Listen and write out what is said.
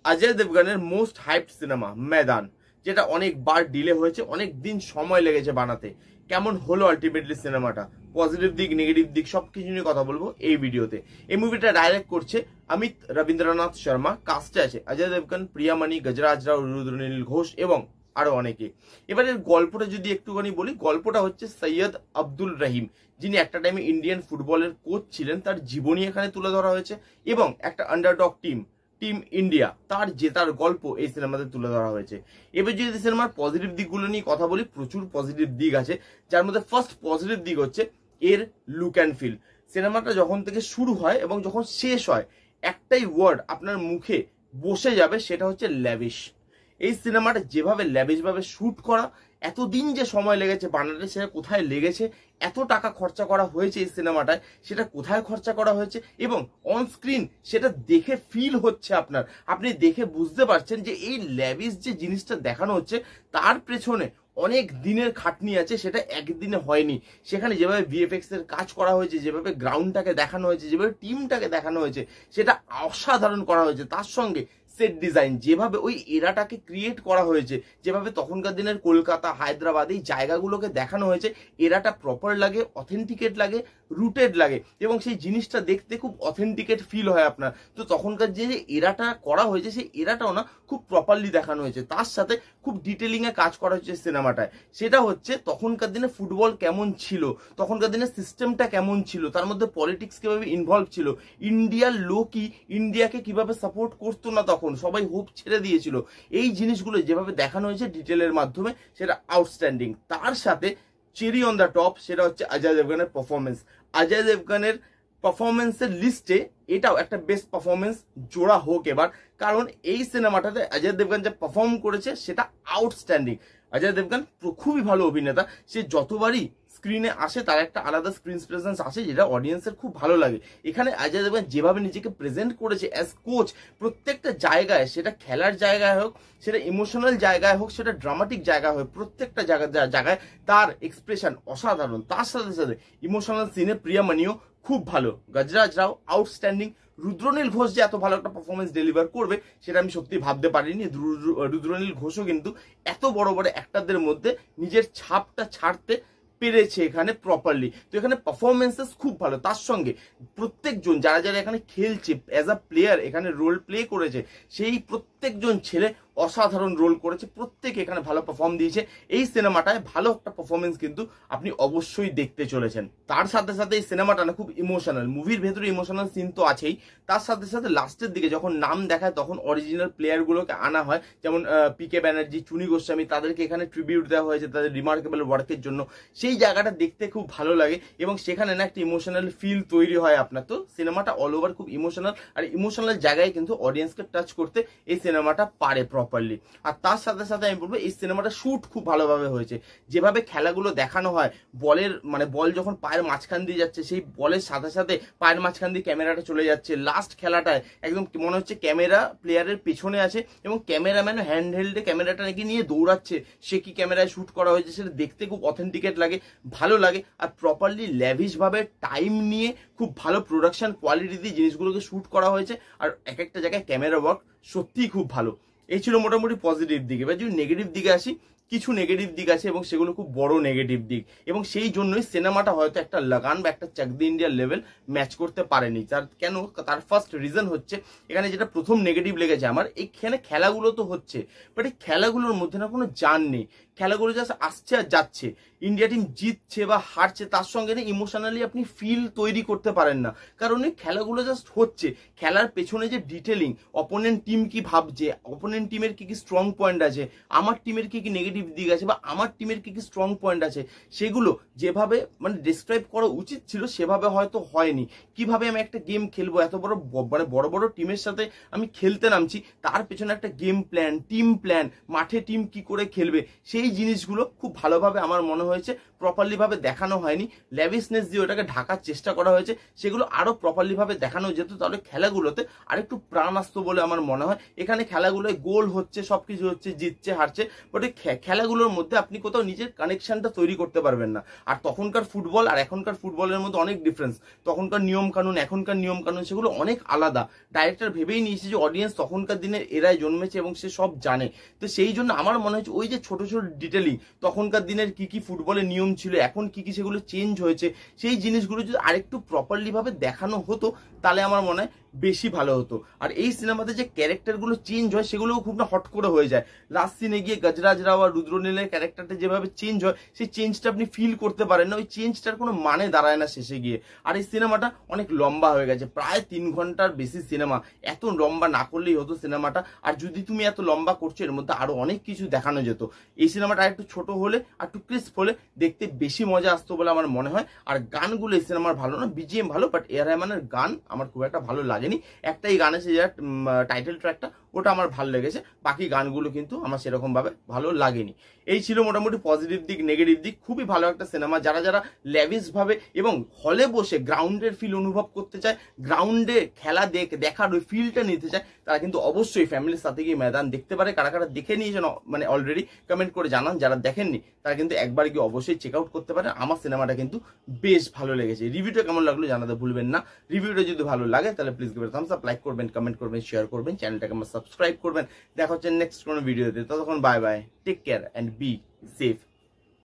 Ajay দেবগনের most hyped cinema ময়দান, যেটা অনেকবার delay হয়েছে, অনেক দিন সময় লেগেছে বানাতে। কেমন হলো আলটিমেটলি সিনেমাটা, পজিটিভ দিক নেগেটিভ দিক সবকিছু নিয়ে কথা বলবো এই ভিডিওতে। এই মুভিটা ডাইরেক্ট করছে অমিত রবীন্দ্রনাথ শর্মা। কাস্টে আছে অজয় দেবগন, প্রিয়ামণি, গজরাজ রাও, রুদ্রনীল ঘোষ এবং আরো অনেকে। এবারের গল্পটা যদি একটুখানি বলি, গল্পটা হচ্ছে সৈয়দ আব্দুল রহিম, যিনি একটা টাইমে ইন্ডিয়ান ফুটবলের কোচ ছিলেন, তার জীবনী এখানে তুলে ধরা হয়েছে এবং একটা আন্ডারডগ টিম ইন্ডিয়া তার জেতার গল্প এই সিনেমাতে তুলে ধরা হয়েছে। এবার যদি সিনেমার পজিটিভ দিকগুলো নিয়ে কথা বলি, প্রচুর পজিটিভ দিক আছে, যার মধ্যে ফার্স্ট পজিটিভ দিক হচ্ছে এর লুক অ্যান্ড ফিল। সিনেমাটা যখন থেকে শুরু হয় এবং যখন শেষ হয়, একটাই ওয়ার্ড আপনার মুখে বসে যাবে, সেটা হচ্ছে ল্যাভিশ। এই সিনেমাটা যেভাবে ল্যাভিশ ভাবে শুট করা, এতদিন যে সময় লেগেছে বানাতে, সেটা কোথায় লেগেছে, এত টাকা খরচা করা হয়েছে এই সিনেমাটায়, সেটা কোথায় খরচা করা হয়েছে এবং অন স্ক্রিন সেটা দেখে ফিল হচ্ছে আপনার, আপনি দেখে বুঝতে পারছেন যে এই ল্যাভিশ যে জিনিসটা দেখানো হচ্ছে তার পেছনে অনেক দিনের খাটনি আছে, সেটা একদিনে হয়নি। সেখানে যেভাবে ভিএফএক্স এর কাজ করা হয়েছে, যেভাবে গ্রাউন্ডটাকে দেখানো হয়েছে, যেভাবে টিমটাকে দেখানো হয়েছে, সেটা অসাধারণ করা হয়েছে। তার সঙ্গে সেট ডিজাইন, যেভাবে ওই এরাটাকে ক্রিয়েট করা হয়েছে, যেভাবে তখনকার দিনের কলকাতা, হায়দ্রাবাদ এই জায়গাগুলোকে দেখানো হয়েছে, এরাটা প্রপার লাগে, অথেন্টিকেট লাগে, রুটেড লাগে এবং সেই জিনিসটা দেখতে খুব অথেন্টিকেট ফিল হয় আপনার। তো তখনকার যে এরাটা করা হয়েছে, সেই এরাটাও না খুব প্রপারলি দেখানো হয়েছে। তার সাথে খুব ডিটেলিং এ কাজ করা হয়েছে সিনেমাটায়। সেটা হচ্ছে তখনকার দিনে ফুটবল কেমন ছিল, তখনকার দিনে সিস্টেমটা কেমন ছিল, তার মধ্যে পলিটিক্স কিভাবে ইনভলভ ছিল, ইন্ডিয়ার লোকই ইন্ডিয়াকে কিভাবে সাপোর্ট করতো না, তখন সবাই হোপ ছেড়ে দিয়েছিল। এই জিনিসগুলো যেভাবে দেখানো হয়েছে ডিটেলের মাধ্যমে, সেটা আউটস্ট্যান্ডিং। তার সাথে চেরি অন দ্য টপ, সেটা হচ্ছে অজয় দেবগনের পারফরমেন্স। অজয় দেবগনের পারফরমেন্সের লিস্টে এটাও একটা বেস্ট পারফরমেন্স জোড়া হোক এবার, কারণ এই সিনেমাটাতে অজয় দেবগন যে পারফর্ম করেছে সেটা আউটস্ট্যান্ডিং। অজয় দেবগন খুবই ভালো অভিনেতা, সে যতবারই স্ক্রিনে আসে তার একটা আলাদা স্ক্রিন প্রেজেন্স আছে, যেটা অডিয়েন্সের খুব ভালো লাগে। এখানে অজয় দেবগন যেভাবে নিজেকে প্রেজেন্ট করেছে অ্যাজ কোচ, প্রত্যেকটা জায়গায়, সেটা খেলার জায়গায় হোক, সেটা ইমোশনাল জায়গায় হোক, সেটা ড্রামাটিক জায়গায় হোক, প্রত্যেকটা জায়গায় তার এক্সপ্রেশন অসাধারণ। তার সাথে সাথে ইমোশনাল সিনে প্রিয়ামণিও খুব ভালো, গজরাজ রাও আউটস্ট্যান্ডিং, রুদ্রনীল ঘোষ যে এত ভালো একটা পারফরমেন্স ডেলিভার করবে সেটা আমি সত্যি ভাবতে পারিনি। রুদ্রনীল ঘোষও কিন্তু এত বড় বড় অ্যাক্টরদের মধ্যে নিজের ছাপটা ছাড়তে পেরেছে এখানে প্রপারলি। তো এখানে পারফরমেন্সেস খুব ভালো। তার সঙ্গে প্রত্যেকজন যারা যারা এখানে খেলছে অ্যাজ আ প্লেয়ার, এখানে রোল প্লে করেছে, সেই প্রত্যেকজন ছেলে অসাধারণ রোল করেছে, প্রত্যেকে এখানে ভালো পারফর্ম দিয়েছে। এই সিনেমাটায় ভালো একটা পারফরমেন্স কিন্তু আপনি অবশ্যই দেখতে চলেছেন। তার সাথে সাথে এই সিনেমাটা না খুব ইমোশনাল, মুভির ভেতরে ইমোশনাল সিন তো আছেই, তার সাথে সাথে লাস্টের দিকে যখন নাম দেখায় তখন অরিজিনাল প্লেয়ারগুলোকে আনা হয়, যেমন পিকে ব্যানার্জি, চুনি গোস্বামী, তাদেরকে এখানে ট্রিবিউট দেওয়া হয়েছে তাদের রিমার্কেবল ওয়ার্কের জন্য। সেই জায়গাটা দেখতে খুব ভালো লাগে এবং সেখানে না একটা ইমোশনাল ফিল তৈরি হয় আপনার। তো সিনেমাটা অল ওভার খুব ইমোশনাল, আর ইমোশনাল জায়গায় কিন্তু অডিয়েন্সকে টাচ করতে এই সিনেমাটা পারে প্রপারলি। আর তার সাথে সাথে আমি বলবো এই সিনেমাটা শুট খুব ভালোভাবে হয়েছে। যেভাবে খেলাগুলো দেখানো হয়, বলের মানে বল যখন পায়ের মাঝখান দিয়ে যাচ্ছে, সেই বলের সাথে সাথে পায়ের মাঝখান দিয়ে ক্যামেরাটা চলে যাচ্ছে। লাস্ট খেলাটায় একদম মনে হচ্ছে ক্যামেরা প্লেয়ারের পেছনে আছে এবং ক্যামেরাম্যান হ্যান্ড হেল্ডে ক্যামেরাটা নাকি নিয়ে দৌড়াচ্ছে, সে কি ক্যামেরায় শুট করা হয়েছে সেটা দেখতে খুব অথেন্টিকেট লাগে, ভালো লাগে। আর প্রপারলি ল্যাভিশ ভাবে টাইম নিয়ে খুব ভালো প্রোডাকশন কোয়ালিটি দিয়ে জিনিসগুলোকে শুট করা হয়েছে। আর এক একটা জায়গায় ক্যামেরা ওয়ার্ক সত্যিই খুব ভালো। এই ছিল মোটামুটি পজিটিভ দিক। এবার যদি নেগেটিভ দিকে আসি, কিছু নেগেটিভ দিক আছে এবং সেগুলো খুব বড় নেগেটিভ দিক, এবং সেই জন্যই সিনেমাটা হয়তো একটা লাগান বা একটা চাক দি ইন্ডিয়া লেভেল ম্যাচ করতে পারেনি। তার কেন, তার ফার্স্ট রিজন হচ্ছে এখানে যেটা প্রথম নেগেটিভ লেগেছে আমার, এইখানে খেলাগুলো তো হচ্ছে বাট এই খেলাগুলোর মধ্যে না কোনো জান নেই। খেলাগুলো জাস্ট আসছে আর যাচ্ছে, ইন্ডিয়া টিম জিতছে বা হারছে, তার সঙ্গে না ইমোশনালি আপনি ফিল তৈরি করতে পারেন না, কারণ এই খেলাগুলো জাস্ট হচ্ছে। খেলার পেছনে যে ডিটেলিং, অপোনেন্ট টিম কি ভাবছে, অপোনেন্ট টিমের কি কি স্ট্রং পয়েন্ট আছে, আমার টিমের কি কি নেগেটিভ দিক আছে, বা আমার টিমের কি কি স্ট্রং পয়েন্ট আছে, সেগুলো যেভাবে মানে ডিসক্রাইব করা উচিত ছিল সেভাবে হয়তো হয়নি। কিভাবে আমি একটা গেম খেলবো, এত বড় মানে বড় বড় টিমের সাথে আমি খেলতে নামছি, তার পেছনে একটা গেম প্ল্যান, টিম প্ল্যান, মাঠে টিম কি করে খেলবে, সেই জিনিসগুলো খুব ভালোভাবে আমার মনে হয়েছে প্রপারলি ভাবে দেখানো হয়নি, ল্যাভিশনেস দিয়ে ওটাকে ঢাকার চেষ্টা করা হয়েছে, সেগুলো আরো প্রপারলি ভাবে দেখানো যেত, তাহলে খেলাগুলোতে আরেকটু প্রাণ আসতো বলে আমার মনে হয়। এখানে খেলাগুলোয় গোল হচ্ছে, সবকিছু হচ্ছে, জিতছে হারছে, বাট এই খেলাগুলোর মধ্যে আপনি কোথাও নিজের কানেকশনটা তৈরি করতে পারবেন না। আর তখনকার ফুটবল আর এখনকার ফুটবলের মধ্যে অনেক ডিফারেন্স। তখনকার নিয়ম কানুন, এখনকার নিয়ম কানুন, সেগুলো অনেক আলাদা। ডাইরেক্টর ভেবেই নিয়েছে যে অডিয়েন্স তখনকার দিনের এরাই জন্মেছে এবং সে সব জানে। তো সেই জন্য আমার মনে হচ্ছে ওই যে ছোট ছোট ডিটেলিং, তখনকার দিনের কি কি ফুটবলের নিয়ম ছিল, এখন কি কি সেগুলো চেঞ্জ হয়েছে, সেই জিনিসগুলো যদি আরেকটু প্রপারলি ভাবে দেখানো হতো তাহলে আমার মনে হয় বেশি ভালো হতো। আর এই সিনেমাতে যে ক্যারেক্টারগুলো চেঞ্জ হয় সেগুলোও খুব না হট করে হয়ে যায়। লাস্ট সিনে গিয়ে গজরাজ রাও আর রুদ্রনীলের ক্যারেক্টারটা যেভাবে চেঞ্জ হয়, সেই চেঞ্জটা আপনি ফিল করতে পারেন না, ওই চেঞ্জটার কোনো মানে দাঁড়ায় না শেষে গিয়ে। আর এই সিনেমাটা অনেক লম্বা হয়ে গেছে, প্রায় 3 ঘন্টার বেশি সিনেমা। এত লম্বা না করলেই হতো সিনেমাটা। আর যদি তুমি এত লম্বা করছো, এর মধ্যে আরো অনেক কিছু দেখানো যেত। এই সিনেমাটা একটু ছোট হলে আর একটু ক্রিস্প হলে দেখতে বেশি মজা আসতো বলে আমার মনে হয়। আর গানগুলো এই সিনেমার ভালো না, বিজিএম ভালো, বাট এ আর রহমানের গান আমার খুব একটা ভালো লাগেনি। একটাই গান আছে যেটা টাইটেল ট্র্যাকটা, ওটা আমার ভালো লেগেছে, বাকি গানগুলো কিন্তু আমার সেরকম ভাবে ভালো লাগেনি। এই ছিল মোটামুটি পজিটিভ দিক, নেগেটিভ দিক। খুবই ভালো একটা সিনেমা। যারা যারা ল্যাভিশ ভাবে এবং হলে বসে গ্রাউন্ডের ফিল অনুভব করতে চায়, গ্রাউন্ডে খেলা দেখার ওই ফিলটা নিতে চায়, তারা কিন্তু অবশ্যই ফ্যামিলির সাথে গিয়ে ময়দান দেখতে পারে। কারা কারা দেখে নিয়েছেন মানে অলরেডি কমেন্ট করে জানান, যারা দেখেননি তারা কিন্তু একবার গিয়ে অবশ্যই চেক আউট করতে পারে। আমার সিনেমাটা কিন্তু বেশ ভালো লেগেছে। রিভিউটা কেমন লাগলো জানাতে ভুলবেন না। রিভিউটা যদি ভালো লাগে তাহলে please give it thumbs up, like করবেন, কমেন্ট করবেন, শেয়ার করবেন, চ্যানেলটাকে আমার সাবস্ক্রাইব করবেন। দেখা হচ্ছে নেক্সট কোনো ভিডিওতে। ততক্ষণ bye bye, take care and be safe.